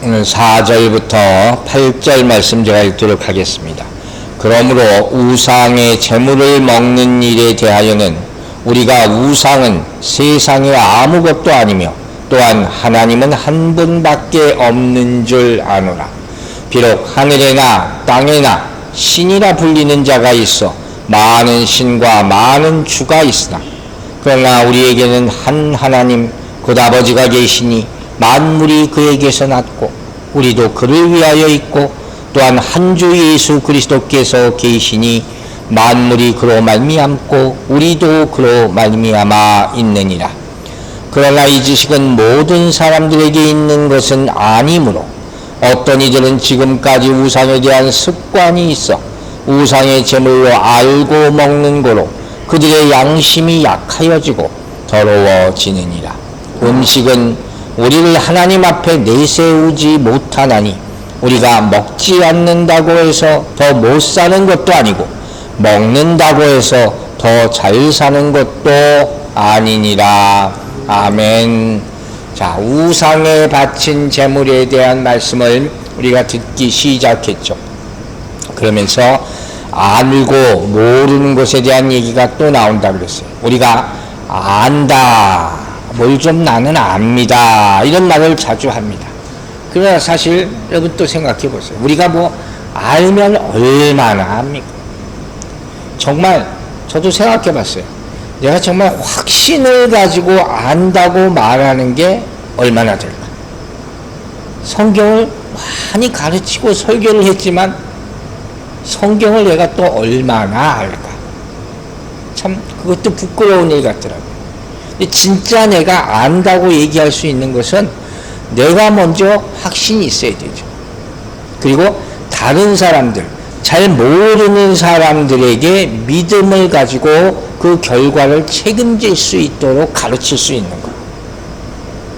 오늘 4절부터 8절 말씀 제가 읽도록 하겠습니다. 그러므로 우상의 재물을 먹는 일에 대하여는 우리가 우상은 세상에 아무것도 아니며 또한 하나님은 한 분밖에 없는 줄 아노라. 비록 하늘에나 땅에나 신이라 불리는 자가 있어 많은 신과 많은 주가 있으나 그러나 우리에게는 한 하나님 곧 아버지가 계시니 만물이 그에게서 났고 우리도 그를 위하여 있고 또한 한 주 예수 그리스도께서 계시니 만물이 그로 말미암고 우리도 그로 말미암아 있느니라. 그러나 이 지식은 모든 사람들에게 있는 것은 아니므로 어떤 이들은 지금까지 우상에 대한 습관이 있어 우상의 제물로 알고 먹는 거로 그들의 양심이 약하여지고 더러워지느니라. 음식은 우리를 하나님 앞에 내세우지 못하나니 우리가 먹지 않는다고 해서 더 못 사는 것도 아니고 먹는다고 해서 더 잘 사는 것도 아니니라. 아멘. 자, 우상에 바친 제물에 대한 말씀을 우리가 듣기 시작했죠. 그러면서 알고 모르는 것에 대한 얘기가 또 나온다 그랬어요. 우리가 안다, 뭘 좀 나는 압니다, 이런 말을 자주 합니다. 그러나 사실 여러분 또 생각해 보세요. 우리가 뭐 알면 얼마나 압니까? 정말 저도 생각해 봤어요. 내가 정말 확신을 가지고 안다고 말하는 게 얼마나 될까? 성경을 많이 가르치고 설교를 했지만 성경을 내가 또 얼마나 알까? 참 그것도 부끄러운 일 같더라고요. 근데 진짜 내가 안다고 얘기할 수 있는 것은 내가 먼저 확신이 있어야 되죠. 그리고 다른 사람들, 잘 모르는 사람들에게 믿음을 가지고 그 결과를 책임질 수 있도록 가르칠 수 있는 거.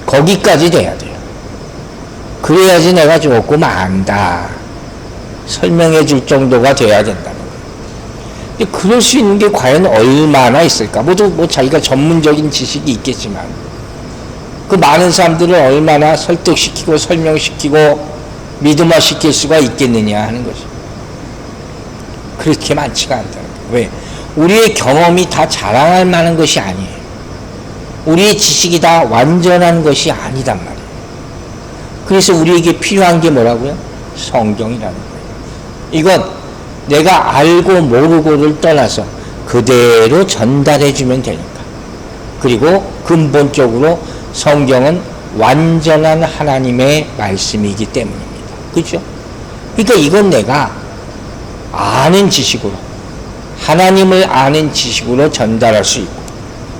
거기까지 돼야 돼요. 그래야지 내가 조금 안다, 설명해 줄 정도가 돼야 된다는 거예요. 근데 그럴 수 있는 게 과연 얼마나 있을까? 모두 뭐 자기가 전문적인 지식이 있겠지만 그 많은 사람들을 얼마나 설득시키고 설명시키고 믿음화시킬 수가 있겠느냐 하는 거죠. 그렇게 많지가 않다는 거예요. 왜? 우리의 경험이 다 자랑할 만한 것이 아니에요. 우리의 지식이 다 완전한 것이 아니단 말이에요. 그래서 우리에게 필요한 게 뭐라고요? 성경이라는 거예요. 이건 내가 알고 모르고를 떠나서 그대로 전달해 주면 되니까. 그리고 근본적으로 성경은 완전한 하나님의 말씀이기 때문입니다. 그렇죠? 그러니까 이건 내가 아는 지식으로, 하나님을 아는 지식으로 전달할 수 있고,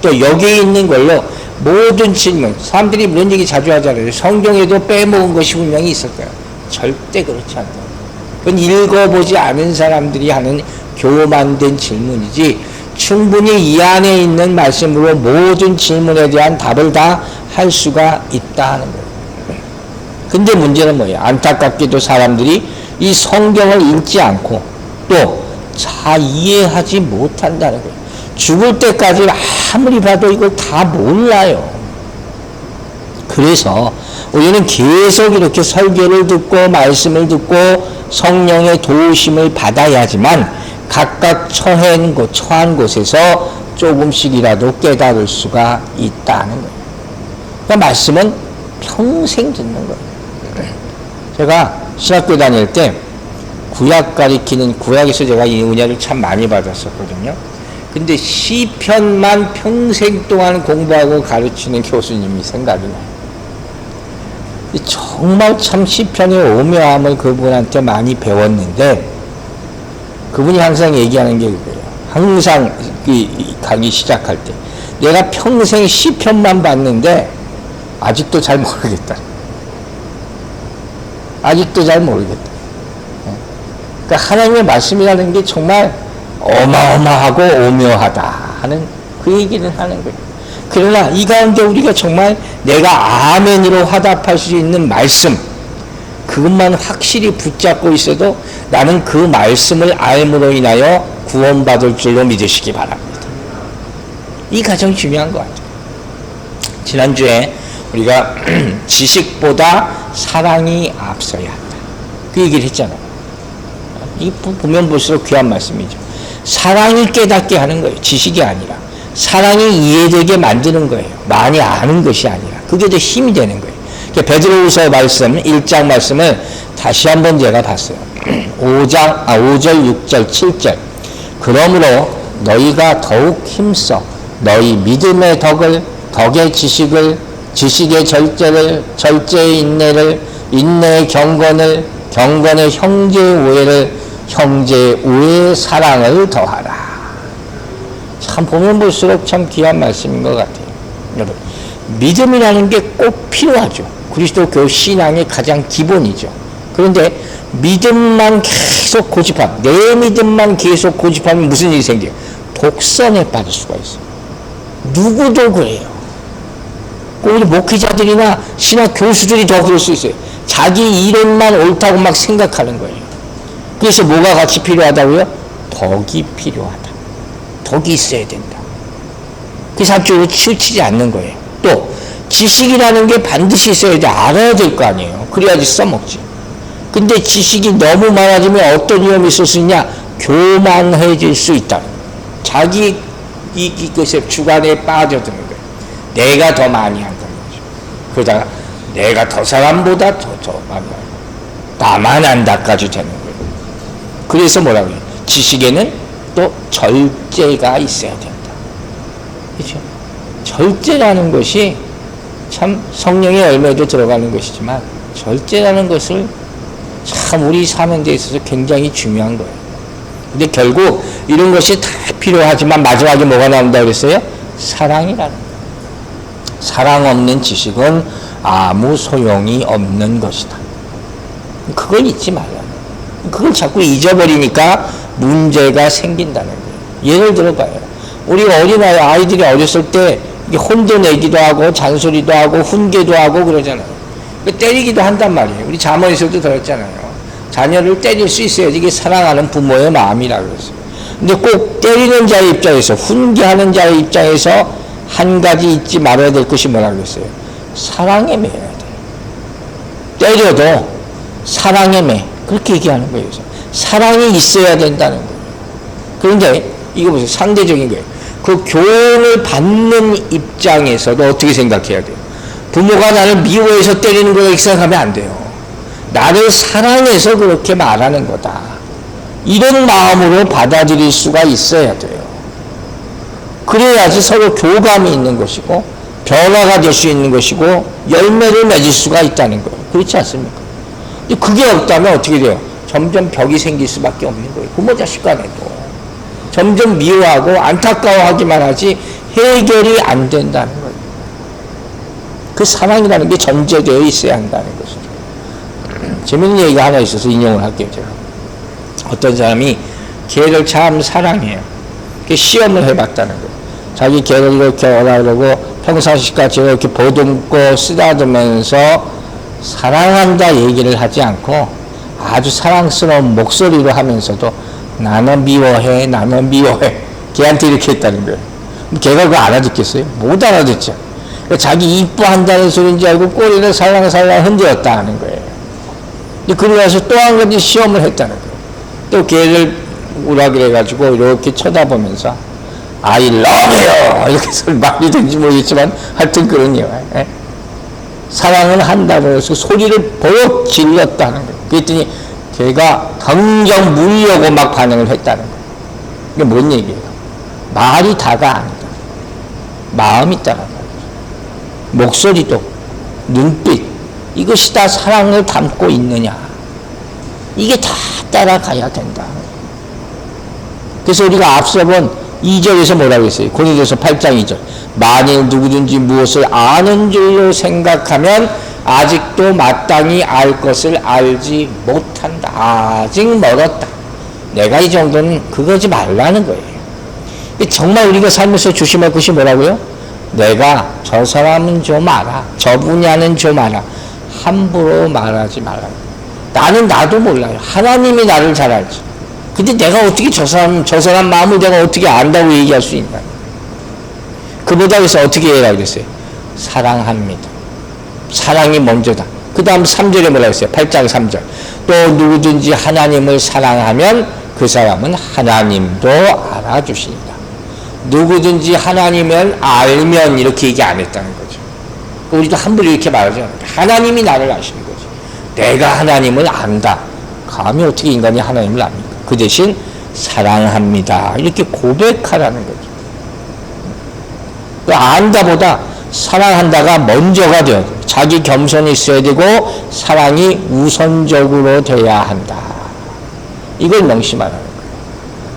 또 여기에 있는 걸로 모든 질문, 사람들이 이런 얘기 자주 하잖아요. 성경에도 빼먹은 것이 분명히 있을 거예요. 절대 그렇지 않다. 그건 읽어보지 않은 사람들이 하는 교만된 질문이지, 충분히 이 안에 있는 말씀으로 모든 질문에 대한 답을 다 할 수가 있다 하는 거예요. 근데 문제는 뭐예요? 안타깝게도 사람들이 이 성경을 읽지 않고 또 잘 이해하지 못한다는 거예요. 죽을 때까지 아무리 봐도 이걸 다 몰라요. 그래서 우리는 계속 이렇게 설교를 듣고 말씀을 듣고 성령의 도우심을 받아야지만 각각 처한 곳에서 조금씩이라도 깨달을 수가 있다는 거예요. 그러니까 말씀은 평생 듣는 거예요. 제가 신학교 다닐 때 구약 가리키는, 구약에서 제가 이 은혜를 참 많이 받았었거든요. 근데 시편만 평생 동안 공부하고 가르치는 교수님이 생각이 나요. 정말 참 시편의 오묘함을 그분한테 많이 배웠는데, 그분이 항상 얘기하는 게 그거예요. 항상 가기 시작할 때 내가 평생 시편만 봤는데 아직도 잘 모르겠다. 아직도 잘 모르겠다. 그러니까 하나님의 말씀이라는 게 정말 어마어마하고 오묘하다 하는 그 얘기를 하는 거예요. 그러나 이 가운데 우리가 정말 내가 아멘으로 화답할 수 있는 말씀, 그것만 확실히 붙잡고 있어도 나는 그 말씀을 알므로 인하여 구원받을 줄로 믿으시기 바랍니다. 이 가장 중요한 것 같아요. 지난주에 우리가 지식보다 사랑이 앞서야 한다. 그 얘기를 했잖아요. 이 보면 볼수록 귀한 말씀이죠. 사랑이 깨닫게 하는 거예요. 지식이 아니라. 사랑이 이해되게 만드는 거예요. 많이 아는 것이 아니라. 그게 더 힘이 되는 거예요. 베드로후서 말씀 1장 말씀을 다시 한번 제가 봤어요. 5절, 6절, 7절. 그러므로 너희가 더욱 힘써 너희 믿음의 덕의 지식의 절제를, 절제의 인내를, 인내의 경건을, 경건의 형제의 우애를, 형제의 우애의 사랑을 더하라. 참 보면 볼수록 참 귀한 말씀인 것 같아요. 여러분, 믿음이라는 게 꼭 필요하죠. 그리스도교 신앙의 가장 기본이죠. 그런데 믿음만 계속 고집하면, 내 믿음만 계속 고집하면 무슨 일이 생겨요? 독선에 빠질 수가 있어요. 누구도 그래요. 우리 목회자들이나 신학 교수들이 더 그럴 수 있어요. 자기 이론만 옳다고 막 생각하는 거예요. 그래서 뭐가 같이 필요하다고요? 덕이 필요하다. 덕이 있어야 된다. 그래서 한쪽으로 치우치지 않는 거예요. 또 지식이라는 게 반드시 있어야 돼. 알아야 될 거 아니에요. 그래야지 써먹지. 근데 지식이 너무 많아지면 어떤 위험이 있을 수 있냐? 교만해질 수 있다. 자기 이것의 주관에 빠져드는 거예요. 내가 더 많이 한다는 거죠. 그러다가 내가 더 사람보다 더 많이 하고 나만 안다까지 되는 거예요. 그래서 뭐라고 해요? 지식에는 또 절제가 있어야 된다. 그렇죠? 절제라는 것이 참 성령의 열매도 들어가는 것이지만 절제라는 것을 참 우리 사는 데 있어서 굉장히 중요한 거예요. 근데 결국 이런 것이 다 필요하지만 마지막에 뭐가 나온다고 그랬어요? 사랑이라는 거예요. 사랑 없는 지식은 아무 소용이 없는 것이다. 그걸 잊지 말라는 거예요. 그걸 자꾸 잊어버리니까 문제가 생긴다는 거예요. 예를 들어봐요. 우리 어린아이, 아이들이 어렸을 때 혼도내기도 하고 잔소리도 하고 훈계도 하고 그러잖아요. 때리기도 한단 말이에요. 우리 잠언에서도 들었잖아요. 자녀를 때릴 수 있어야지 이게 사랑하는 부모의 마음이라 그랬어요. 근데 꼭 때리는 자의 입장에서, 훈계하는 자의 입장에서 한 가지 잊지 말아야 될 것이 뭐라고 그랬어요? 사랑에 매여야 돼요. 때려도 사랑에 매. 그렇게 얘기하는 거예요. 사랑이 있어야 된다는 거예요. 그런데 이거 보세요. 상대적인 거예요. 그 교훈을 받는 입장에서도 어떻게 생각해야 돼요? 부모가 나를 미워해서 때리는 거다 이렇게 생각하면 안 돼요. 나를 사랑해서 그렇게 말하는 거다. 이런 마음으로 받아들일 수가 있어야 돼요. 그래야지 서로 교감이 있는 것이고 변화가 될 수 있는 것이고 열매를 맺을 수가 있다는 거예요. 그렇지 않습니까? 근데 그게 없다면 어떻게 돼요? 점점 벽이 생길 수밖에 없는 거예요. 부모 자식 간에도. 점점 미워하고 안타까워하기만 하지 해결이 안 된다는 거예요. 그 사랑이라는 게 전제되어 있어야 한다는 것이죠. 재밌는 얘기가 하나 있어서 인용을 할게요. 제가. 어떤 사람이 개를 참 사랑해요. 시험을 해봤다는 거예요. 자기 개를 이렇게 오라 그러고 평상시까지 이렇게 보듬고 쓰다듬으면서 사랑한다 얘기를 하지 않고 아주 사랑스러운 목소리로 하면서도 나는 미워해, 나는 미워해. 걔한테 이렇게 했다는 거예요. 걔가 그거 알아듣겠어요? 못 알아듣죠. 자기 이뻐한다는 소리인지 알고 꼬리를 살랑살랑 흔들었다 하는 거예요. 그러고 나서 또 한 가지 시험을 했다는 거예요. 또 걔를 오라 그래가지고 이렇게 쳐다보면서 I love you! 이렇게 소리 말이 된지 모르겠지만 하여튼 그러네요. 사랑을 한다고 해서 소리를 버럭 질렀다는 거예요. 그랬더니 걔가 당장 물려고 막 반응을 했다는 거예요. 이게 뭔 얘기예요? 말이 다가 아니다. 마음이 따라가는 거죠. 목소리도, 눈빛, 이것이 다 사랑을 담고 있느냐. 이게 다 따라가야 된다. 그래서 우리가 앞서 본 2절에서 뭐라고 했어요? 고린도서 8장 2절. 만일 누구든지 무엇을 아는 줄로 생각하면 아직도 마땅히 알 것을 알지 못한다. 아직 멀었다. 내가 이 정도는 그거지 말라는 거예요. 정말 우리가 살면서 조심할 것이 뭐라고요? 내가 저 사람은 좀 알아. 저 분야는 좀 알아. 함부로 말하지 말라. 나는 나도 몰라요. 하나님이 나를 잘 알지. 근데 내가 어떻게 저 사람 마음을 내가 어떻게 안다고 얘기할 수 있나? 그보다 그래서 어떻게 해라 그랬어요? 사랑합니다. 사랑이 먼저다. 그 다음 3절에 뭐라고 했어요? 8장 3절. 또 누구든지 하나님을 사랑하면 그 사람은 하나님도 알아주시니라. 누구든지 하나님을 알면 이렇게 얘기 안 했다는 거죠. 우리도 함부로 이렇게 말하죠. 하나님이 나를 아시는 거죠. 내가 하나님을 안다. 감히 어떻게 인간이 하나님을 압니까? 그 대신 사랑합니다. 이렇게 고백하라는 거죠. 그 안다보다 사랑한다가 먼저가 돼야 돼요. 자기 겸손이 있어야 되고 사랑이 우선적으로 돼야 한다. 이걸 명심하라는 거예요.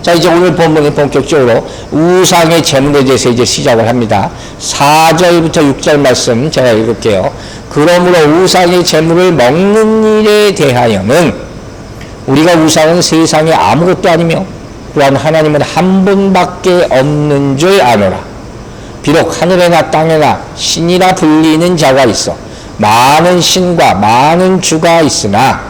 자, 이제 오늘 본문에 본격적으로 우상의 제물에 대해서 이제 시작을 합니다. 4절부터 6절 말씀 제가 읽을게요. 그러므로 우상의 제물을 먹는 일에 대하여는 우리가 우상은 세상에 아무것도 아니며 또한 하나님은 한 분밖에 없는 줄 아노라. 비록 하늘에나 땅에나 신이라 불리는 자가 있어 많은 신과 많은 주가 있으나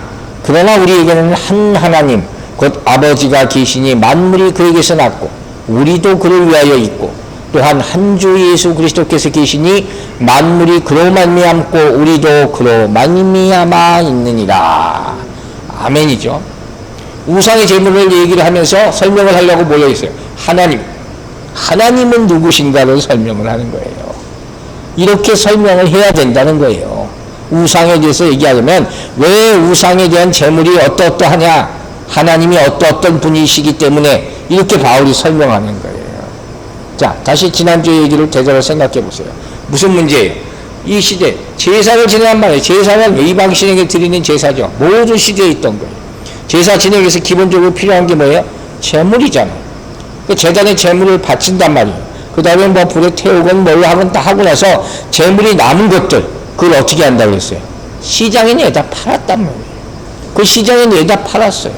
그러나 우리에게는 한 하나님 곧 아버지가 계시니 만물이 그에게서 났고 우리도 그를 위하여 있고 또한 한 주 예수 그리스도께서 계시니 만물이 그로 말미암고 우리도 그로 말미암아 있느니라. 아멘이죠. 우상의 제물을 얘기를 하면서 설명을 하려고 모여있어요. 하나님은 누구신가를 설명을 하는 거예요. 이렇게 설명을 해야 된다는 거예요. 우상에 대해서 얘기하려면 왜 우상에 대한 제물이 어떠하냐, 하나님이 어떤 분이시기 때문에 이렇게 바울이 설명하는 거예요. 자, 다시 지난주 얘기를 되돌아 생각해 보세요. 무슨 문제예요? 이 시대 제사를 지내란 말이에요. 제사는 이방신에게 드리는 제사죠. 모든 시대에 있던 거예요. 제사 지내기 위해서 기본적으로 필요한 게 뭐예요? 제물이잖아요. 그 제단에 제물을 바친단 말이에요. 그 다음에 뭐 불에 태우건 뭘 하건 다 하고 나서 제물이 남은 것들, 그걸 어떻게 한다고 그랬어요? 시장에 내다 팔았단 말이에요. 그 시장에 내다 팔았어요.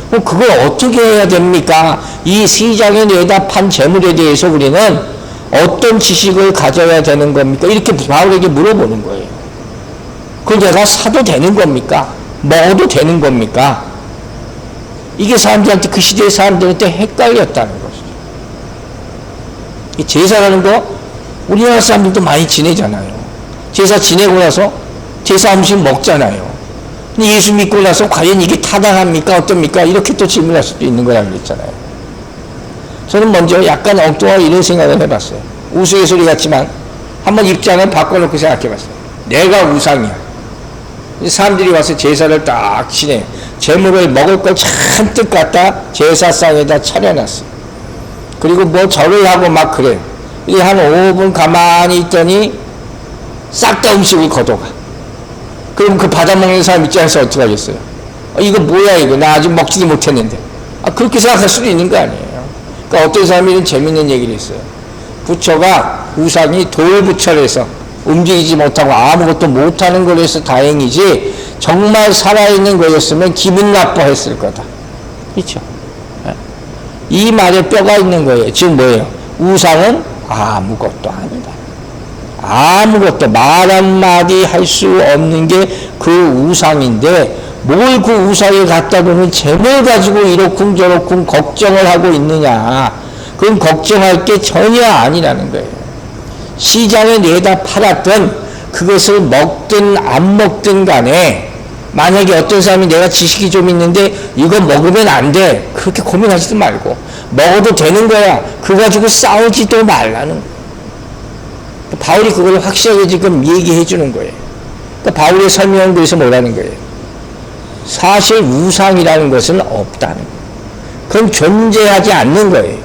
그럼 그걸 어떻게 해야 됩니까? 이 시장에 내다 판 제물에 대해서 우리는 어떤 지식을 가져야 되는 겁니까? 이렇게 바울에게 물어보는 거예요. 그걸 내가 사도 되는 겁니까? 먹어도 되는 겁니까? 이게 사람들한테, 그 시대의 사람들한테 헷갈렸다는 것이죠. 이 제사라는 거 우리나라 사람들도 많이 지내잖아요. 제사 지내고 나서 제사 음식 먹잖아요. 근데 예수 믿고 나서 과연 이게 타당합니까? 어떻습니까? 이렇게 또 질문할 수도 있는 거라고 그랬잖아요. 저는 먼저 약간 엉뚱하게 이런 생각을 해봤어요. 우스갯소리 같지만 한번 입장을 바꿔놓고 생각해봤어요. 내가 우상이야. 사람들이 와서 제사를 딱 지내. 제물을 먹을 걸 잔뜩 갖다 제사상에다 차려놨어. 그리고 뭐 절을 하고 막 그래. 한 5분 가만히 있더니 싹 다 음식을 걷어가. 그럼 그 받아먹는 사람 입장에서 어떻게 하겠어요? 이거 뭐야 이거, 나 아직 먹지도 못했는데. 그렇게 생각할 수도 있는 거 아니에요. 그러니까 어떤 사람이 이런 재밌는 얘기를 했어요. 부처가, 우상이 돌부처래서 움직이지 못하고 아무것도 못하는 거라서 다행이지 정말 살아있는 거였으면 기분 나빠했을 거다. 그렇죠? 이 말에 뼈가 있는 거예요. 지금 뭐예요? 우상은 아무것도 아니다. 아무것도 말 한마디 할 수 없는 게 그 우상인데 뭘 그 우상에 갖다 두는 재물 가지고 이렇쿵 저렇쿵 걱정을 하고 있느냐. 그건 걱정할 게 전혀 아니라는 거예요. 시장에 내다 팔았던 그것을 먹든 안 먹든 간에 만약에 어떤 사람이 내가 지식이 좀 있는데 이거 먹으면 안 돼. 그렇게 고민하지도 말고 먹어도 되는 거야. 그거 가지고 싸우지도 말라는 거예요. 바울이 그걸 확실하게 지금 얘기해 주는 거예요. 그러니까 바울의 설명은 그래서 뭐라는 거예요? 사실 우상이라는 것은 없다는 거예요. 그건 존재하지 않는 거예요.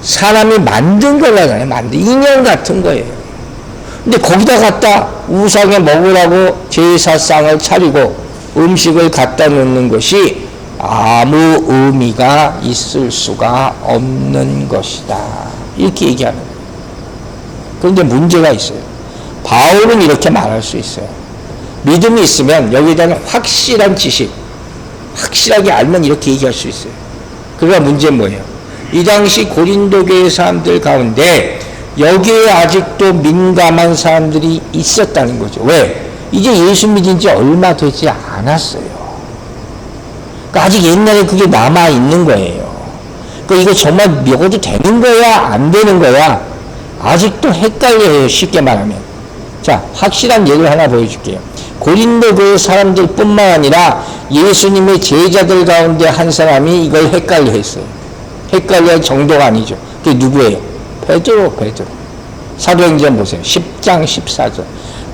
사람이 만든 거잖아요. 인형 같은 거예요. 근데 거기다 갖다 우상에 먹으라고 제사상을 차리고 음식을 갖다 놓는 것이 아무 의미가 있을 수가 없는 것이다. 이렇게 얘기하는 거예요. 그런데 문제가 있어요. 바울은 이렇게 말할 수 있어요. 믿음이 있으면 여기에 대한 확실한 지식, 확실하게 알면 이렇게 얘기할 수 있어요. 그러나 문제는 뭐예요? 이 당시 고린도 교회 사람들 가운데 여기에 아직도 민감한 사람들이 있었다는 거죠. 왜? 이제 예수 믿은 지 얼마 되지 않았어요. 그러니까 아직 옛날에 그게 남아있는 거예요. 그러니까 이거 정말 먹어도 되는 거야? 안 되는 거야? 아직도 헷갈려요. 쉽게 말하면. 자, 확실한 예를 하나 보여줄게요. 고린도 교회 사람들뿐만 아니라 예수님의 제자들 가운데 한 사람이 이걸 헷갈려 했어요. 헷갈릴 정도가 아니죠. 그게 누구예요? 베드로. 사도행전 보세요. 10장 14절.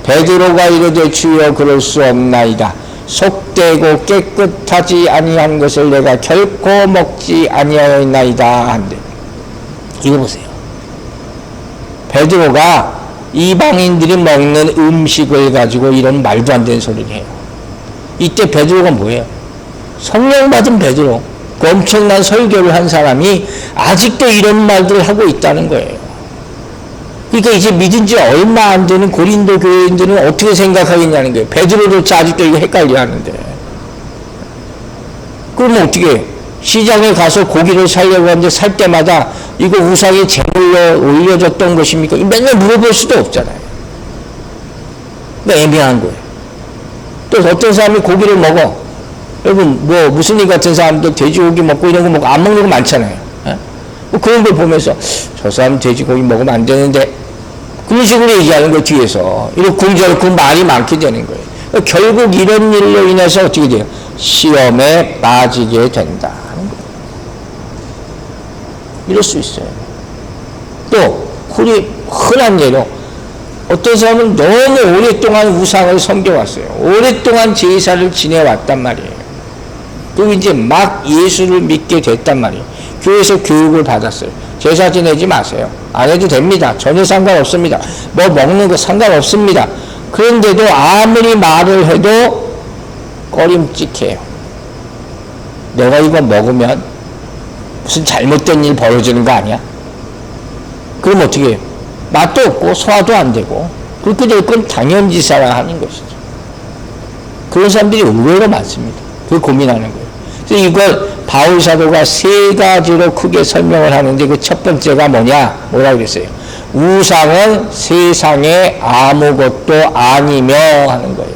베드로가 이르되 주여 그럴 수 없나이다. 속되고 깨끗하지 아니한 것을 내가 결코 먹지 아니하였나이다 한대. 이거 보세요. 베드로가 이방인들이 먹는 음식을 가지고 이런 말도 안 되는 소리를 해요. 이때 베드로가 뭐예요? 성령 받은 베드로, 그 엄청난 설교를 한 사람이 아직도 이런 말들을 하고 있다는 거예요. 그러니까 이제 믿은 지 얼마 안 되는 고린도 교회인들은 어떻게 생각하겠냐는 거예요. 베드로조차 아직도 이거 헷갈려 하는데. 그러면 어떻게 해요? 시장에 가서 고기를 사려고 하는데 살 때마다 이거 우상에 제물로 올려졌던 것입니까? 맨날 물어볼 수도 없잖아요. 그러니까 애매한 거예요. 또 어떤 사람이 고기를 먹어. 여러분 뭐 무슨 일 같은 사람들 돼지고기 먹고 이런 거 먹고 안 먹는 거 많잖아요. 뭐 그런 걸 보면서 저 사람 돼지고기 먹으면 안 되는데 그런 식으로 얘기하는 거 뒤에서 이렇고 저렇고 말이 많게 되는 거예요. 그러니까 결국 이런 일로 인해서 어떻게 돼요? 시험에 빠지게 된다 하는 거예요. 이럴 수 있어요. 또 우리 흔한 예로 어떤 사람은 너무 오랫동안 우상을 섬겨왔어요. 오랫동안 제사를 지내왔단 말이에요. 그리고 이제 막 예수를 믿게 됐단 말이에요. 교회에서 교육을 받았어요. 제사 지내지 마세요. 안 해도 됩니다. 전혀 상관없습니다. 뭐 먹는 거 상관없습니다. 그런데도 아무리 말을 해도 꺼림칙해요. 내가 이거 먹으면 무슨 잘못된 일 벌어지는 거 아니야? 그럼 어떻게 해요? 맛도 없고 소화도 안 되고 그렇게 될 건 당연지사라 하는 것이죠. 그런 사람들이 의외로 많습니다. 그걸 고민하는 거예요. 그래서 이걸 바울 사도가 세 가지로 크게 설명을 하는데 그 첫 번째가 뭐라고 그랬어요? 우상은 세상에 아무것도 아니며 하는 거예요.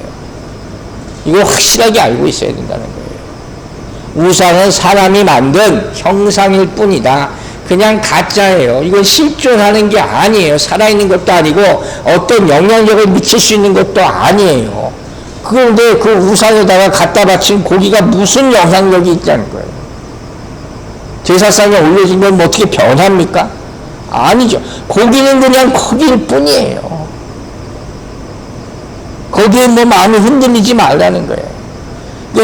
이걸 확실하게 알고 있어야 된다는 거예요. 우상은 사람이 만든 형상일 뿐이다. 그냥 가짜예요. 이건 실존하는 게 아니에요. 살아있는 것도 아니고 어떤 영향력을 미칠 수 있는 것도 아니에요. 그런데 그 우상에다가 갖다 바친 고기가 무슨 영향력이 있다는 거예요. 제사상에 올려진 건 뭐 어떻게 변합니까? 아니죠. 고기는 그냥 고기일 뿐이에요. 거기에 뭐 마음이 흔들리지 말라는 거예요.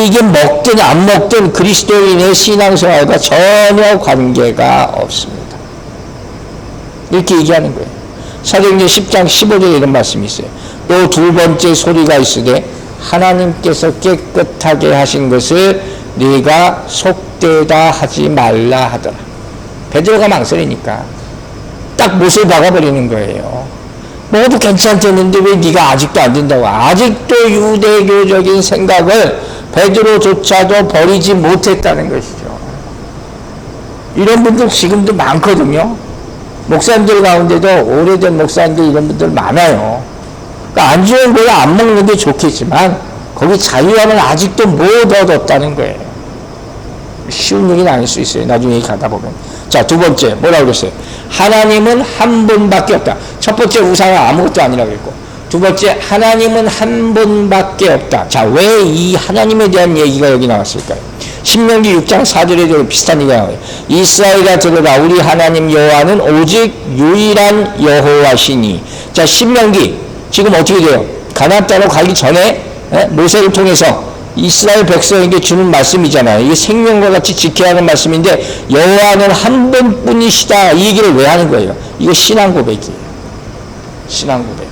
이게 먹든 안 먹든 그리스도인의 신앙생활과 전혀 관계가 없습니다. 이렇게 얘기하는 거예요. 사도행전 10장 15절에 이런 말씀이 있어요. 또 두 번째 소리가 있으되 하나님께서 깨끗하게 하신 것을 네가 속되다 하지 말라 하더라. 베드로가 망설이니까 딱 못을 박아버리는 거예요. 먹어도 괜찮겠는데 왜 네가 아직도 안 된다고. 아직도 유대교적인 생각을 베드로조차도 버리지 못했다는 것이죠. 이런 분들 지금도 많거든요. 목사님들 가운데도 오래된 목사님들 이런 분들 많아요. 그러니까 안 좋은 걸 안 먹는 게 좋겠지만 거기 자유함을 아직도 못 얻었다는 거예요. 쉬운 얘기는 아닐 수 있어요. 나중에 가다 보면. 자, 두 번째 뭐라고 그랬어요? 하나님은 한 분밖에 없다. 첫 번째 우상은 아무것도 아니라고 했고, 두 번째 하나님은 한 분밖에 없다. 자, 왜 이 하나님에 대한 얘기가 여기 나왔을까요? 신명기 6장 4절에도 비슷한 얘기가 나와요. 이스라엘아 들으라, 우리 하나님 여호와는 오직 유일한 여호와시니. 자, 신명기 지금 어떻게 돼요? 가나안 땅으로 가기 전에 모세를 통해서 이스라엘 백성에게 주는 말씀이잖아요. 이게 생명과 같이 지켜야 하는 말씀인데 여호와는 한 분뿐이시다. 이 얘기를 왜 하는 거예요? 이거 신앙 고백이에요. 신앙 고백.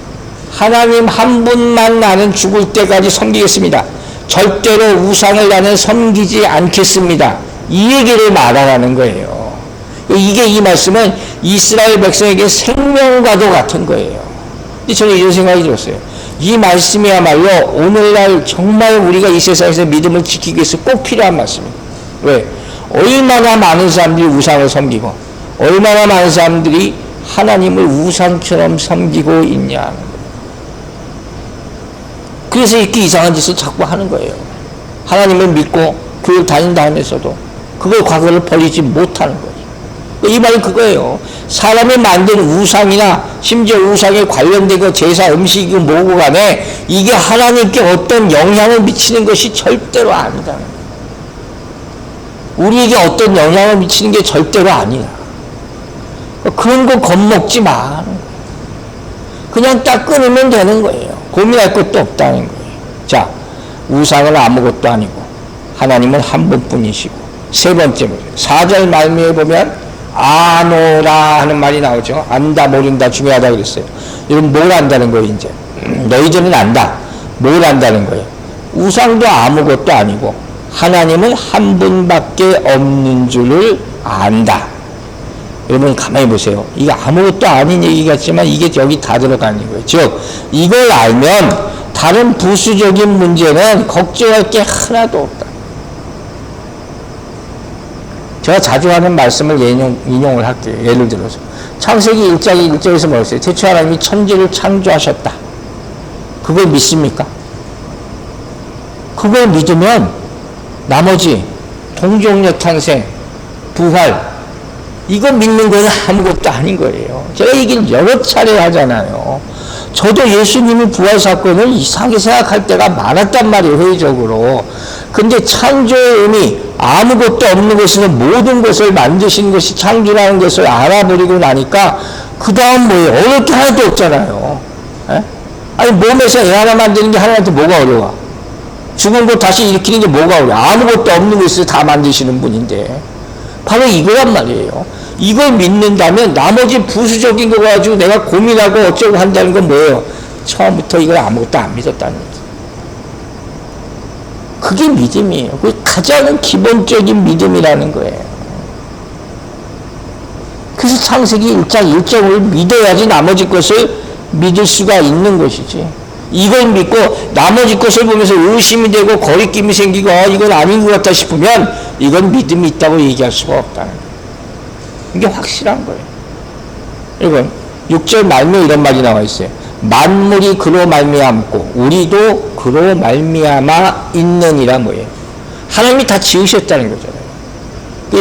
하나님 한 분만 나는 죽을 때까지 섬기겠습니다. 절대로 우상을 나는 섬기지 않겠습니다. 이 얘기를 말하라는 거예요. 이게 이 말씀은 이스라엘 백성에게 생명과도 같은 거예요. 근데 저는 이런 생각이 들었어요. 이 말씀이야말로 오늘날 정말 우리가 이 세상에서 믿음을 지키기 위해서 꼭 필요한 말씀입니다. 왜? 얼마나 많은 사람들이 우상을 섬기고 얼마나 많은 사람들이 하나님을 우상처럼 섬기고 있냐 하는 거예요. 그래서 이렇게 이상한 짓을 자꾸 하는 거예요. 하나님을 믿고 교회 다닌다 하면서도 그걸 과거를 버리지 못하는 거예요. 이 말이 그거예요. 사람이 만든 우상이나 심지어 우상에 관련된 그 제사 음식이고 뭐고 간에 이게 하나님께 어떤 영향을 미치는 것이 절대로 아니다. 우리에게 어떤 영향을 미치는 게 절대로 아니야. 그런 거 겁먹지 마. 그냥 딱 끊으면 되는 거예요. 고민할 것도 없다는 거예요. 자, 우상은 아무것도 아니고 하나님은 한 분뿐이시고, 세 번째 문제 4절 말미에 보면 아노라 하는 말이 나오죠. 안다 모른다 중요하다 그랬어요. 이건 뭘 안다는 거예요. 이제 너희들은 안다. 뭘 안다는 거예요. 우상도 아무것도 아니고 하나님은 한 분밖에 없는 줄을 안다. 여러분 가만히 보세요. 이게 아무것도 아닌 얘기 같지만 이게 여기 다 들어가는 거예요. 즉 이걸 알면 다른 부수적인 문제는 걱정할 게 하나도 없다. 제가 자주 하는 말씀을 인용을 할게요. 예를 들어서 창세기 1장 1절에서 뭐였어요? 태초에 하나님이 천지를 창조하셨다. 그걸 믿습니까? 그걸 믿으면 나머지 동종력 탄생, 부활 이거 믿는 건 아무것도 아닌 거예요. 제가 얘기를 여러 차례 하잖아요. 저도 예수님이 부활 사건을 이상하게 생각할 때가 많았단 말이에요. 회의적으로. 근데 창조의 의미, 아무것도 없는 것에서 모든 것을 만드신 것이 창조라는 것을 알아버리고 나니까 그 다음 뭐예요? 어려울 게 하나도 없잖아요. 에? 아니 몸에서 애 하나 만드는 게 하나한테 뭐가 어려워? 죽은 거 다시 일으키는 게 뭐가 어려워? 아무것도 없는 것에서 다 만드시는 분인데 바로 이거란 말이에요. 이걸 믿는다면 나머지 부수적인 거 가지고 내가 고민하고 어쩌고 한다는 건 뭐예요? 처음부터 이걸 아무것도 안 믿었다는 거죠. 그게 믿음이에요. 그게 가장 기본적인 믿음이라는 거예요. 그래서 창세기 1장 1절을 믿어야지 나머지 것을 믿을 수가 있는 것이지. 이걸 믿고 나머지 것을 보면서 의심이 되고 거리낌이 생기고 이건 아닌 것 같다 싶으면 이건 믿음이 있다고 얘기할 수가 없다는 거예요. 이게 확실한 거예요. 여러분 6절 말미에 이런 말이 나와 있어요. 만물이 그로 말미암고 우리도 그로 말미암아 있느니라 뭐예요? 하나님이 다 지으셨다는 거잖아요.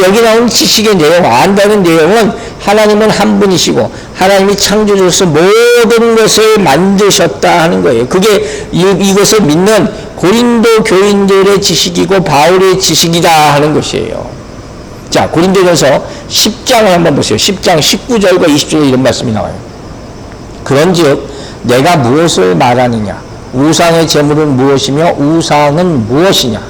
여기 나오는 지식의 내용, 안다는 내용은 하나님은 한 분이시고 하나님이 창조주로서 모든 것을 만드셨다 하는 거예요. 그게 이것을 믿는 고린도 교인들의 지식이고 바울의 지식이다 하는 것이에요. 자, 고린도전서 10장을 한번 보세요. 10장 19절과 20절에 이런 말씀이 나와요. 그런즉 내가 무엇을 말하느냐? 우상의 제물은 무엇이며 우상은 무엇이냐?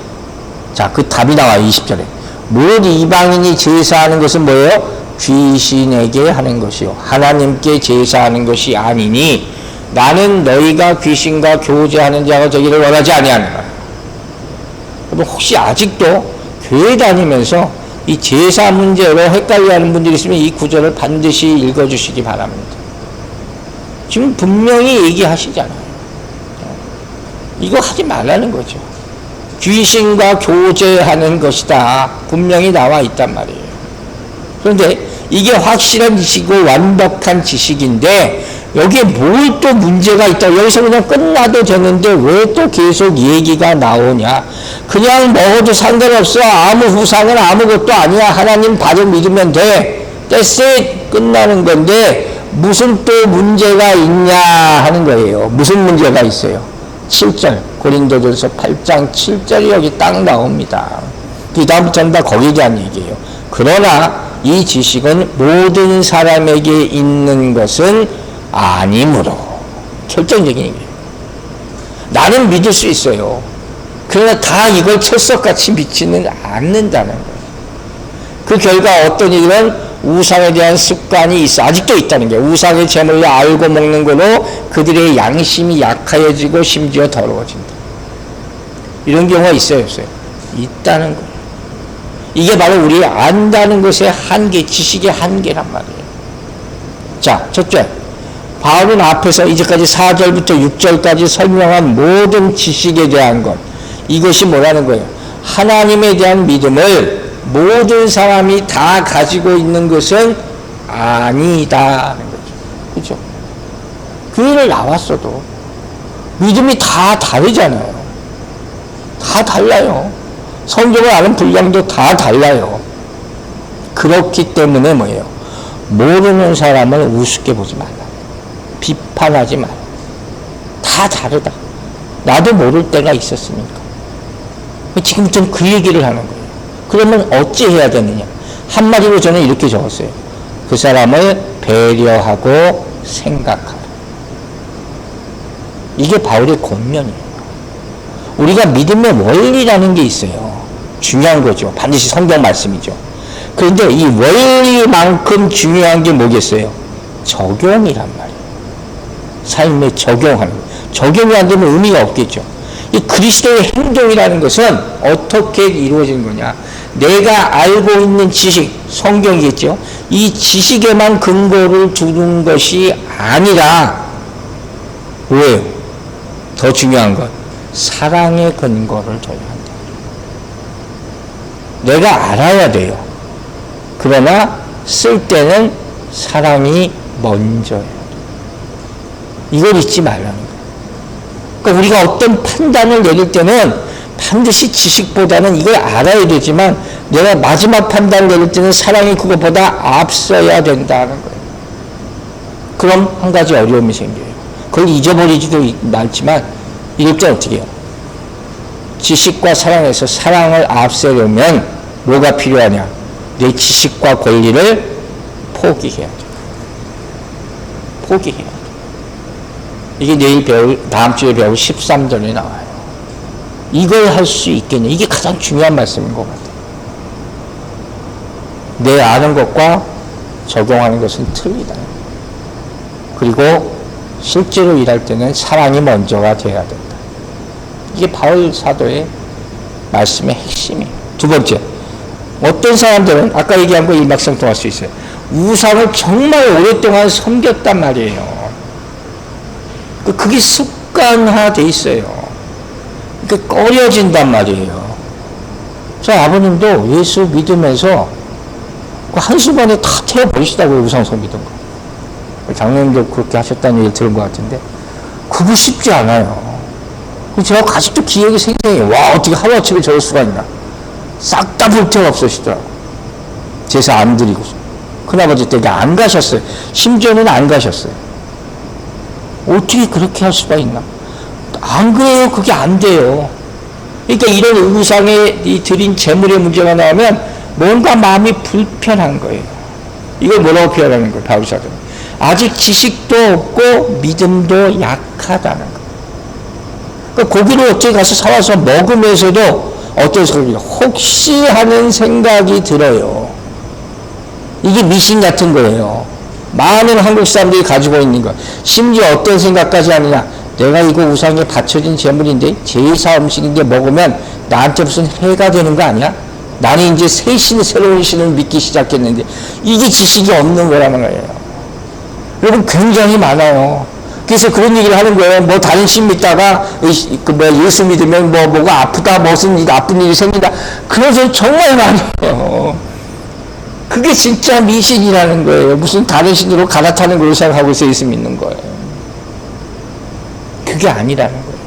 자, 그 답이 나와요. 20절에. 무릇 이방인이 제사하는 것은 뭐예요? 귀신에게 하는 것이요 하나님께 제사하는 것이 아니니 나는 너희가 귀신과 교제하는 자가 되기를 원하지 아니하노라. 여러분 혹시 아직도 교회 다니면서 이 제사 문제로 헷갈려하는 분들이 있으면 이 구절을 반드시 읽어주시기 바랍니다. 지금 분명히 얘기하시잖아요. 이거 하지 말라는 거죠. 귀신과 교제하는 것이다. 분명히 나와 있단 말이에요. 그런데 이게 확실한 지식이고 완벽한 지식인데 여기에 뭘 또 문제가 있다. 여기서 그냥 끝나도 되는데 왜 또 계속 얘기가 나오냐. 그냥 먹어도 상관없어. 아무 후상은 아무것도 아니야. 하나님 바로 믿으면 돼. That's it. 끝나는 건데 무슨 또 문제가 있냐 하는 거예요. 무슨 문제가 있어요? 7절 고린도전서 8장 7절이 여기 딱 나옵니다. 그 다음부터는 다 거기에 대한 얘기예요. 그러나 이 지식은 모든 사람에게 있는 것은 아니므로. 결정적인 얘기예요. 나는 믿을 수 있어요. 그러나 다 이걸 철석같이 믿지는 않는다는 거예요. 그 결과 어떤 일은 우상에 대한 습관이 있어. 아직도 있다는 게 우상의 제물을 알고 먹는 걸로 그들의 양심이 약해지고 심지어 더러워진다. 이런 경우가 있어요, 없어요? 있다는 거예요. 이게 바로 우리 안다는 것의 한계, 지식의 한계란 말이에요. 자, 첫째, 바울은 앞에서 이제까지 4절부터 6절까지 설명한 모든 지식에 대한 것, 이것이 뭐라는 거예요? 하나님에 대한 믿음을 모든 사람이 다 가지고 있는 것은 아니다는 거죠. 그렇죠? 교회를 나왔어도 믿음이 다 다르잖아요. 다 달라요. 성경을 아는 분량도 다 달라요. 그렇기 때문에 뭐예요? 모르는 사람을 우습게 보지 말라. 비판하지 말라. 다 다르다. 나도 모를 때가 있었으니까. 지금 좀 그 얘기를 하는 거예요. 그러면 어찌 해야 되느냐? 한마디로 저는 이렇게 적었어요. 그 사람을 배려하고 생각하라. 이게 바울의 권면이에요. 우리가 믿음의 원리라는 게 있어요. 중요한 거죠. 반드시 성경 말씀이죠. 그런데 이 원리만큼 중요한 게 뭐겠어요? 적용이란 말이에요. 삶에 적용하는 거예요. 적용이 안 되면 의미가 없겠죠. 이 그리스도의 행동이라는 것은 어떻게 이루어진 거냐? 내가 알고 있는 지식, 성경이겠죠. 이 지식에만 근거를 두는 것이 아니라 뭐예요? 더 중요한 건 사랑의 근거를 둬야 한다. 내가 알아야 돼요. 그러나 쓸 때는 사랑이 먼저예요. 이걸 잊지 말라는 거예요. 그러니까 우리가 어떤 판단을 내릴 때는 반드시 지식보다는 이걸 알아야 되지만 내가 마지막 판단을 내릴 때는 사랑이 그것보다 앞서야 된다는 거예요. 그럼 한 가지 어려움이 생겨요. 그걸 잊어버리지도 않지만 이럴 때 어떻게 해요? 지식과 사랑에서 사랑을 앞세우려면 뭐가 필요하냐? 내 지식과 권리를 포기해야 돼. 포기해야 돼. 이게 다음 주에 배울 13절에 나와요. 이걸 할 수 있겠냐? 이게 가장 중요한 말씀인 것 같아요. 내 아는 것과 적용하는 것은 틀리다. 그리고 실제로 일할 때는 사랑이 먼저가 돼야 된다. 이게 바울 사도의 말씀의 핵심이에요. 두 번째, 어떤 사람들은 아까 얘기한 거 일맥상통할 수 있어요. 우상을 정말 오랫동안 섬겼단 말이에요. 그게 습관화돼 있어요. 그러니까 꺼려진단 말이에요. 저 아버님도 예수 믿으면서 한순간에 다 태워버리시다고요. 우상 섬기던 거. 장로님도 그렇게 하셨다는 얘기를 들은 것 같은데 그거 쉽지 않아요. 제가 아직도 기억이 생생해요. 와, 어떻게 하루아침에 저럴 수가 있나. 싹 다 불태워 없으시더라고요. 제사 안 드리고. 큰아버지 댁에 안 가셨어요. 심지어는 안 가셨어요. 어떻게 그렇게 할 수가 있나. 안 그래요. 그게 안 돼요. 그러니까 이런 우상에 드린 재물의 문제가 나오면 뭔가 마음이 불편한 거예요. 이걸 뭐라고 표현하는 거예요? 바울 사도는. 아직 지식도 없고 믿음도 약하다는 거예요. 그러니까 고기를 어떻게 가서 사와서 먹으면서도 어떤 소리가 혹시 하는 생각이 들어요. 이게 미신 같은 거예요. 많은 한국 사람들이 가지고 있는 거. 심지어 어떤 생각까지 하느냐. 내가 이거 우상에 바쳐진 재물인데 제사 음식인데 먹으면 나한테 무슨 해가 되는 거 아니야? 나는 이제 새 신, 새로운 신을 믿기 시작했는데 이게 지식이 없는 거라는 거예요. 여러분 굉장히 많아요. 그래서 그런 얘기를 하는 거예요. 뭐 다른 신 믿다가 예수 믿으면 뭐가 아프다, 무슨 나쁜 일이 생긴다. 그런 소리 정말 많아요. 그게 진짜 미신이라는 거예요. 무슨 다른 신으로 갈아타는 걸로 생각하고 있어 예수 믿는 거예요. 그게 아니라는 거예요.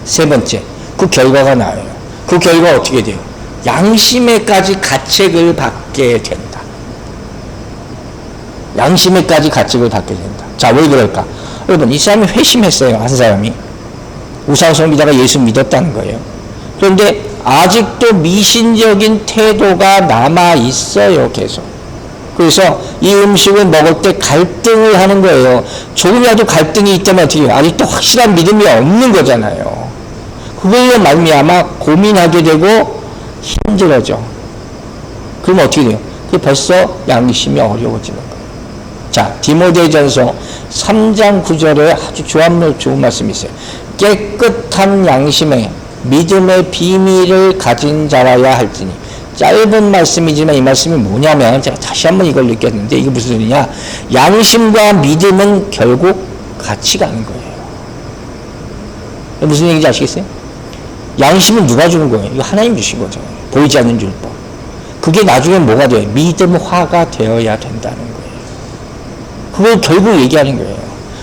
세 번째, 그 결과가 나와요. 그 결과 어떻게 돼요? 양심에까지 가책을 받게 된다. 양심에까지 가책을 받게 된다. 자, 왜 그럴까? 여러분, 이 사람이 회심했어요. 한 사람이. 우상성 믿다가 예수 믿었다는 거예요. 그런데 아직도 미신적인 태도가 남아있어요. 계속. 그래서 이 음식을 먹을 때 갈등을 하는 거예요. 조금이라도 갈등이 있다면 어떻게 해요? 아직도 확실한 믿음이 없는 거잖아요. 그걸로 말미암아 고민하게 되고 힘들어져. 그럼 어떻게 돼요? 그게 벌써 양심이 어려워지는 거예요. 자, 디모데전서 3장 9절에 아주 좋은 말씀이 있어요. 깨끗한 양심에 믿음의 비밀을 가진 자라야 할지니. 짧은 말씀이지만 이 말씀이 뭐냐면 제가 다시 한번 이걸 느꼈는데 이게 무슨 소리냐. 양심과 믿음은 결국 같이 가는 거예요. 무슨 얘기인지 아시겠어요? 양심은 누가 주는 거예요? 이거 하나님 주신 거죠. 보이지 않는 율법. 그게 나중에 뭐가 돼요? 믿음화가 되어야 된다는 거예요. 그걸 결국 얘기하는 거예요.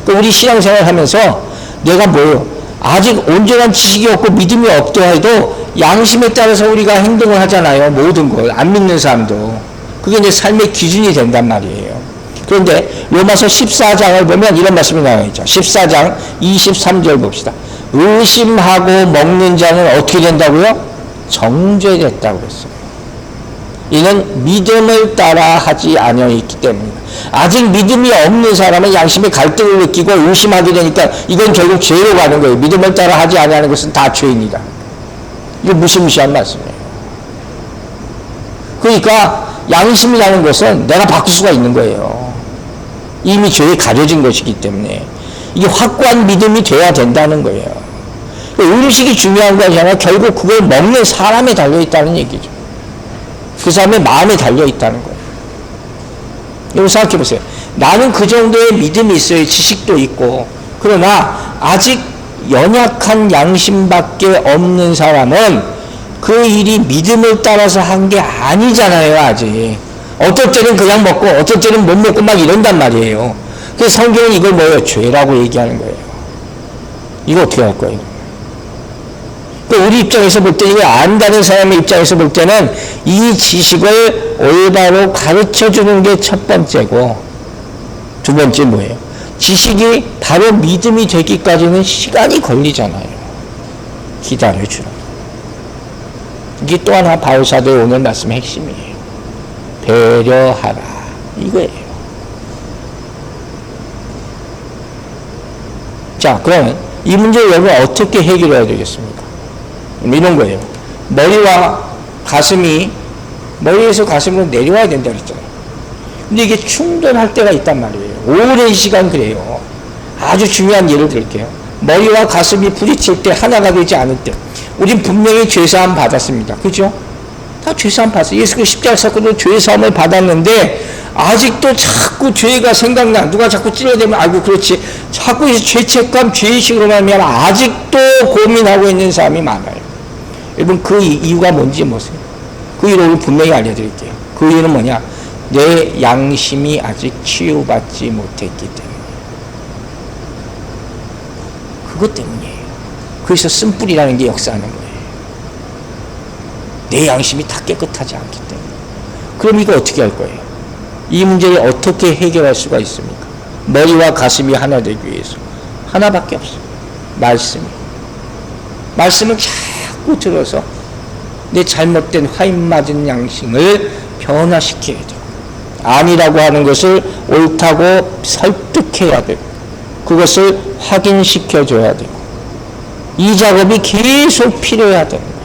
그러니까 우리 신앙생활 하면서 내가 뭐예요? 아직 온전한 지식이 없고 믿음이 없더라도 양심에 따라서 우리가 행동을 하잖아요. 모든 걸. 안 믿는 사람도. 그게 이제 삶의 기준이 된단 말이에요. 그런데 로마서 14장을 보면 이런 말씀이 나와 있죠. 14장 23절 봅시다. 의심하고 먹는 자는 어떻게 된다고요? 정죄됐다고 했어요. 이는 믿음을 따라 하지 아니하였기 때문입니다. 아직 믿음이 없는 사람은 양심의 갈등을 느끼고 의심하게 되니까 이건 결국 죄로 가는 거예요. 믿음을 따라 하지 아니하는 것은 다 죄입니다. 이거 무시무시한 말씀이에요. 그러니까 양심이라는 것은 내가 바꿀 수가 있는 거예요. 이미 죄에 가려진 것이기 때문에 이게 확고한 믿음이 돼야 된다는 거예요. 음식이 중요한 것이 아니라 결국 그걸 먹는 사람에 달려있다는 얘기죠. 그 사람의 마음에 달려있다는 거예요. 여러분 생각해 보세요. 나는 그 정도의 믿음이 있어요. 지식도 있고. 그러나 아직 연약한 양심밖에 없는 사람은 그 일이 믿음을 따라서 한 게 아니잖아요. 아직. 어떨 때는 그냥 먹고 어떨 때는 못 먹고 막 이런단 말이에요. 그래서 성경은 이걸 뭐예요? 죄라고 얘기하는 거예요. 이거 어떻게 할 거예요? 우리 입장에서 볼 때, 이거 안다는 사람의 입장에서 볼 때는 이 지식을 올바로 가르쳐 주는 게 첫 번째고, 두 번째 뭐예요? 지식이 바로 믿음이 되기까지는 시간이 걸리잖아요. 기다려주라. 이게 또 하나 바울사도의 오늘 말씀의 핵심이에요. 배려하라. 이거예요. 자, 그러면 이 문제를 여러분 어떻게 해결해야 되겠습니까? 이런 거예요. 머리와 가슴이, 머리에서 가슴으로 내려와야 된다 그랬잖아요. 근데 이게 충돌할 때가 있단 말이에요. 오랜 시간 그래요. 아주 중요한 예를 들게요. 머리와 가슴이 부딪힐 때, 하나가 되지 않을 때, 우린 분명히 죄사함 받았습니다. 그죠? 다 죄사함 받았어요. 예수가 십자가 사건으로 죄사함을 받았는데 아직도 자꾸 죄가 생각나. 누가 자꾸 찔러대면 아이고 그렇지. 자꾸 죄책감, 죄의식으로 말미암아 아직도 고민하고 있는 사람이 많아요. 여러분 그 이유가 뭔지 보세요. 그 이유를 분명히 알려드릴게요. 그 이유는 뭐냐? 내 양심이 아직 치유받지 못했기 때문에. 그것 때문이에요. 그래서 쓴뿌리라는 게 역사하는 거예요. 내 양심이 다 깨끗하지 않기 때문에. 그럼 이거 어떻게 할 거예요? 이 문제를 어떻게 해결할 수가 있습니까? 머리와 가슴이 하나 되기 위해서 하나밖에 없어요. 말씀을 자꾸 들어서 내 잘못된 화인 맞은 양심을 변화시켜야 돼요. 아니라고 하는 것을 옳다고 설득해야 되고 그것을 확인시켜줘야 되고 이 작업이 계속 필요해야 되는 거예요.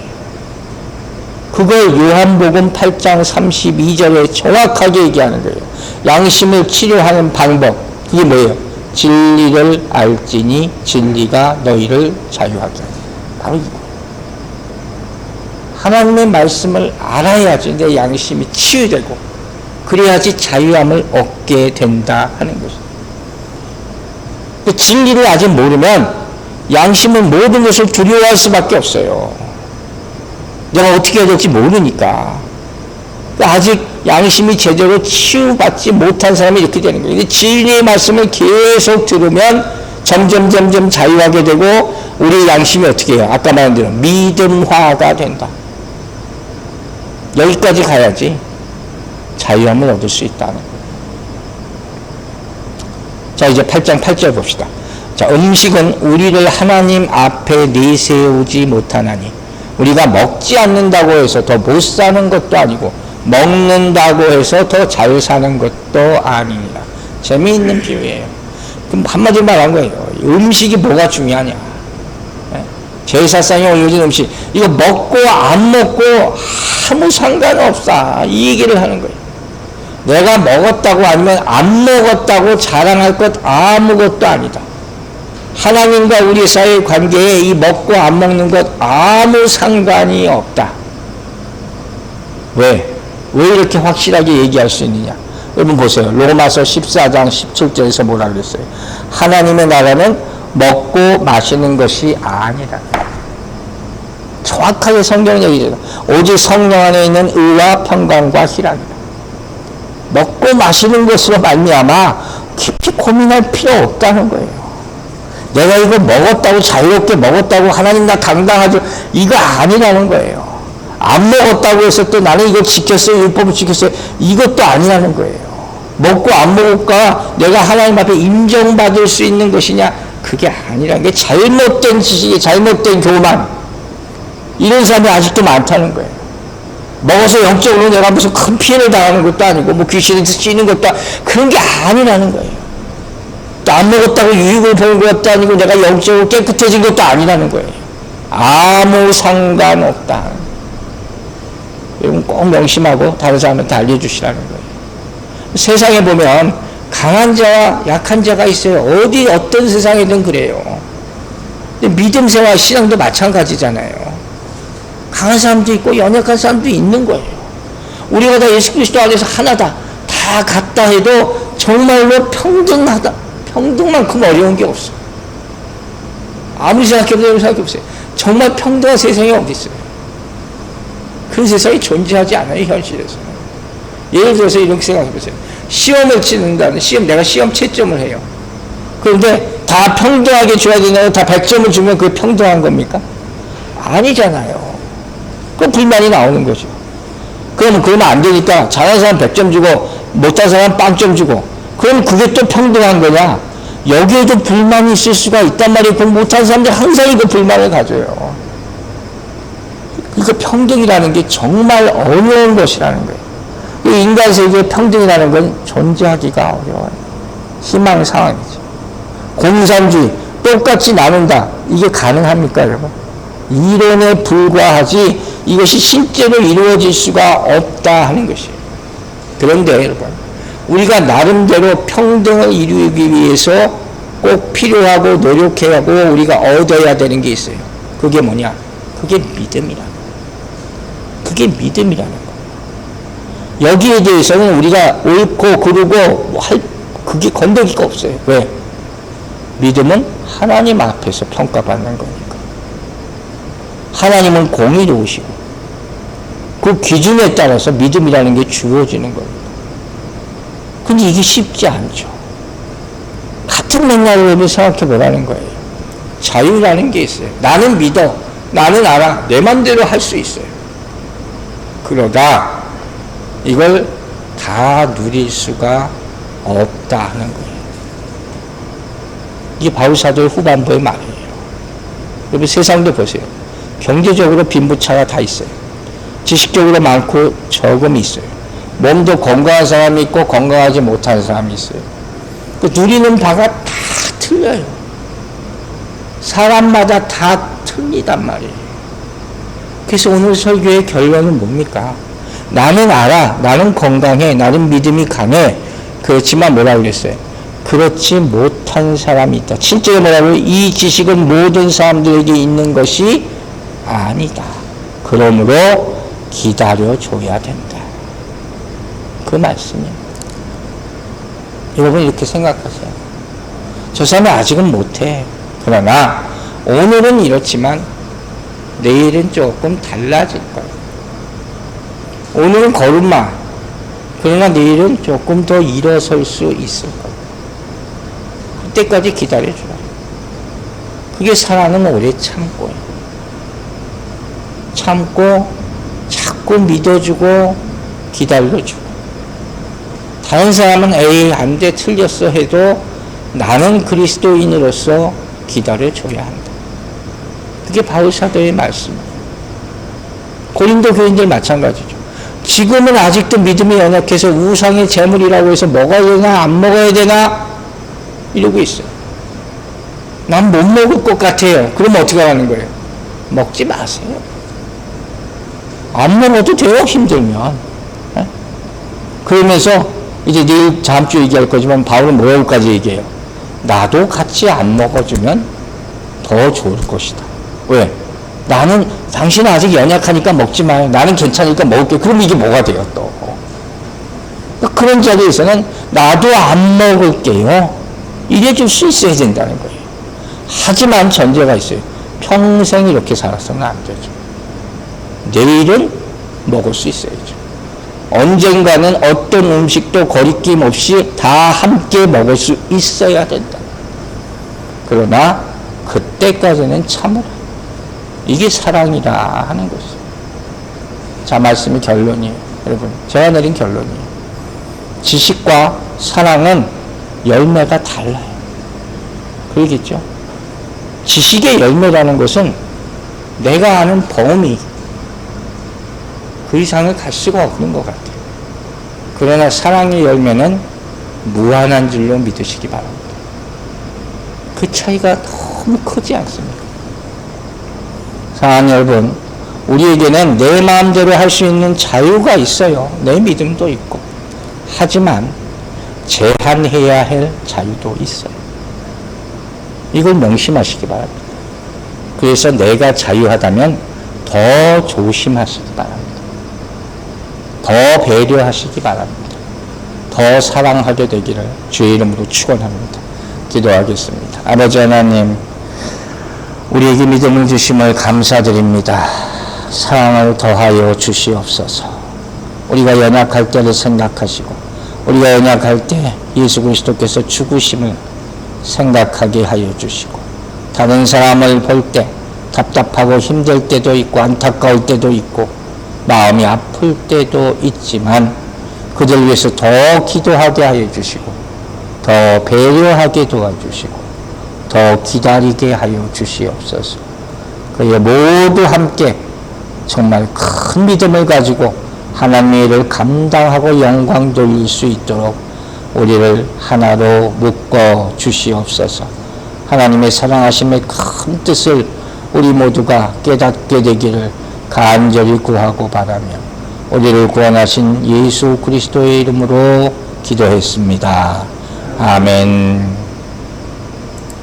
그걸 요한복음 8장 32절에 정확하게 얘기하는 거예요. 양심을 치료하는 방법, 그게 뭐예요? 진리를 알지니 진리가 너희를 자유하게 하리라. 바로 이거. 하나님의 말씀을 알아야지 내 양심이 치유되고 그래야지 자유함을 얻게 된다 하는 것이죠. 그 진리를 아직 모르면 양심은 모든 것을 두려워할 수밖에 없어요. 내가 어떻게 해야 될지 모르니까. 아직 양심이 제대로 치유받지 못한 사람이 이렇게 되는 거예요. 진리의 말씀을 계속 들으면 점점 자유하게 되고 우리 양심이 어떻게 해요? 아까 말한 대로 믿음화가 된다. 여기까지 가야지 자유함을 얻을 수 있다는 거예요. 자, 이제 8장 8절 봅시다. 자, 음식은 우리를 하나님 앞에 내세우지 못하나니 우리가 먹지 않는다고 해서 더 못 사는 것도 아니고 먹는다고 해서 더 잘 사는 것도 아니니라. 재미있는 비유예요. 그럼 한마디로 말한 거예요. 음식이 뭐가 중요하냐? 제사상에 올려진 음식 이거 먹고 안 먹고 아무 상관없어. 이 얘기를 하는 거예요. 내가 먹었다고 아니면 안 먹었다고 자랑할 것 아무것도 아니다. 하나님과 우리 사이의 관계에 이 먹고 안 먹는 것 아무 상관이 없다. 왜 이렇게 확실하게 얘기할 수 있느냐? 여러분 보세요. 로마서 14장 17절에서 뭐라 그랬어요? 하나님의 나라는 먹고 마시는 것이 아니라. 정확하게 성경은 얘기해요. 오직 성령 안에 있는 의와 평강과 희락이다. 먹고 마시는 것으로 말미암아 깊이 고민할 필요 없다는 거예요. 내가 이거 먹었다고, 자유롭게 먹었다고 하나님 나 당당하죠. 이거 아니라는 거예요. 안 먹었다고 해서 또 나는 이거 지켰어요, 율법을 지켰어요, 이것도 아니라는 거예요. 먹고 안 먹을까 내가 하나님 앞에 인정받을 수 있는 것이냐, 그게 아니라는 게 잘못된 지식이, 잘못된 교만, 이런 사람이 아직도 많다는 거예요. 먹어서 영적으로 내가 무슨 큰 피해를 당하는 것도 아니고 뭐 귀신한테 찌는 것도 그런 게 아니라는 거예요. 또 안 먹었다고 유익을 보는 것도 아니고 내가 영적으로 깨끗해진 것도 아니라는 거예요. 아무 상관없다. 여러분 꼭 명심하고 다른 사람한테 알려주시라는 거예요. 세상에 보면 강한 자와 약한 자가 있어요. 어떤 세상이든 그래요. 근데 믿음 생활, 신앙도 마찬가지잖아요. 강한 사람도 있고 연약한 사람도 있는 거예요. 우리가 다 예수 그리스도 안에서 하나다, 다 같다 해도 정말로 평등하다, 평등만큼 어려운 게 없어요. 아무리 생각해도 생각해보세요. 정말 평등한 세상이 어디 있어요? 그런 세상이 존재하지 않아요, 현실에서는. 예를 들어서 이렇게 생각해보세요. 시험을 치는다는, 내가 시험 채점을 해요. 그런데 다 평등하게 줘야 되나요? 다 100점을 주면 그게 평등한 겁니까? 아니잖아요. 그 불만이 나오는 거죠. 그러면 안 되니까 잘하는 사람 100점 주고 못한 사람 0점 주고, 그럼 그게 또 평등한 거냐? 여기에도 불만이 있을 수가 있단 말이에요. 그 못한 사람들 항상 이거 불만을 가져요. 그러니까 평등이라는 게 정말 어려운 것이라는 거예요. 이 인간 세계에 평등이라는 건 존재하기가 어려워요. 희망사항이죠. 공산주의, 똑같이 나눈다, 이게 가능합니까, 여러분? 이론에 불과하지 이것이 실제로 이루어질 수가 없다 하는 것이에요. 그런데 여러분, 우리가 나름대로 평등을 이루기 위해서 꼭 필요하고 노력해야 하고 우리가 얻어야 되는 게 있어요. 그게 뭐냐? 그게 믿음이라는 거예요. 그게 믿음이라는 거예요. 여기에 대해서는 우리가 옳고 그르고 그게 건더기가 없어요. 왜? 믿음은 하나님 앞에서 평가받는 거니까. 하나님은 공의로우시고 그 기준에 따라서 믿음이라는 게 주어지는 겁니다. 근데 이게 쉽지 않죠. 같은 맥락으로 생각해 보라는 거예요. 자유라는 게 있어요. 나는 믿어, 나는 알아, 내 맘대로 할 수 있어요. 그러다 이걸 다 누릴 수가 없다 하는 거예요. 이게 바울사도의 후반부의 말이에요. 여러분 세상도 보세요. 경제적으로 빈부차가 다 있어요. 지식적으로 많고 적음이 있어요. 몸도 건강한 사람이 있고 건강하지 못한 사람이 있어요. 그 누리는 바가 다 틀려요. 사람마다 다 틀리단 말이에요. 그래서 오늘 설교의 결론은 뭡니까? 나는 알아, 나는 건강해, 나는 믿음이 강해. 그렇지만 뭐라고 그랬어요? 그렇지 못한 사람이 있다. 진짜로 뭐라고 해요? 이 지식은 모든 사람들에게 있는 것이 아니다. 그러므로 기다려줘야 된다. 그 말씀이에요. 여러분 이렇게 생각하세요. 저 사람이 아직은 못해. 그러나 오늘은 이렇지만 내일은 조금 달라질 거야. 오늘은 걸음마. 그러나 내일은 조금 더 일어설 수 있을 거야. 그때까지 기다려주라. 그게 사랑은 오래 참고예요. 참고 자꾸 믿어주고 기다려주고. 다른 사람은 에이 안 돼 틀렸어 해도 나는 그리스도인으로서 기다려줘야 한다. 그게 바울 사도의 말씀이에요. 고린도 교인들 마찬가지죠. 지금은 아직도 믿음이 연약해서 우상의 제물이라고 해서 먹어야 되나 안 먹어야 되나 이러고 있어요. 난 못 먹을 것 같아요. 그럼 어떻게 하는 거예요? 먹지 마세요. 안 먹어도 돼요, 힘들면. 네? 그러면서 이제 내일 다음 주 얘기할 거지만 바울은 뭐라고까지 얘기해요? 나도 같이 안 먹어주면 더 좋을 것이다. 왜? 나는 당신은 아직 연약하니까 먹지 마요. 나는 괜찮으니까 먹을게. 그럼 이게 뭐가 돼요 또? 그런 자리에서는 나도 안 먹을게요. 이래줄 수 있어야 된다는 거예요. 하지만 전제가 있어요. 평생 이렇게 살아서는 안 되죠. 내일은 먹을 수 있어야죠. 언젠가는 어떤 음식도 거리낌 없이 다 함께 먹을 수 있어야 된다. 그러나 그때까지는 참으라. 이게 사랑이라 하는 것이죠. 자, 말씀이 결론이에요. 여러분, 제가 내린 결론이에요. 지식과 사랑은 열매가 달라요. 그러겠죠? 지식의 열매라는 것은 내가 아는 범위, 그 이상을 갈 수가 없는 것 같아요. 그러나 사랑의 열매는 무한한 줄로 믿으시기 바랍니다. 그 차이가 너무 크지 않습니까? 사랑하는 여러분, 우리에게는 내 마음대로 할 수 있는 자유가 있어요. 내 믿음도 있고. 하지만 제한해야 할 자유도 있어요. 이걸 명심하시기 바랍니다. 그래서 내가 자유하다면 더 조심하시기 바랍니다. 더 배려하시기 바랍니다. 더 사랑하게 되기를 주의 이름으로 축원합니다. 기도하겠습니다. 아버지 하나님, 우리에게 믿음을 주심을 감사드립니다. 사랑을 더하여 주시옵소서. 우리가 연약할 때를 생각하시고 우리가 연약할 때 예수 그리스도께서 죽으심을 생각하게 하여 주시고, 다른 사람을 볼 때 답답하고 힘들 때도 있고 안타까울 때도 있고 마음이 아플 때도 있지만 그들 위해서 더 기도하게 하여 주시고 더 배려하게 도와주시고 더 기다리게 하여 주시옵소서. 그의 모두 함께 정말 큰 믿음을 가지고 하나님의 일을 감당하고 영광 돌릴 수 있도록 우리를 하나로 묶어 주시옵소서. 하나님의 사랑하심의 큰 뜻을 우리 모두가 깨닫게 되기를 간절히 구하고 바라며 우리를 구원하신 예수 그리스도의 이름으로 기도했습니다. 아멘.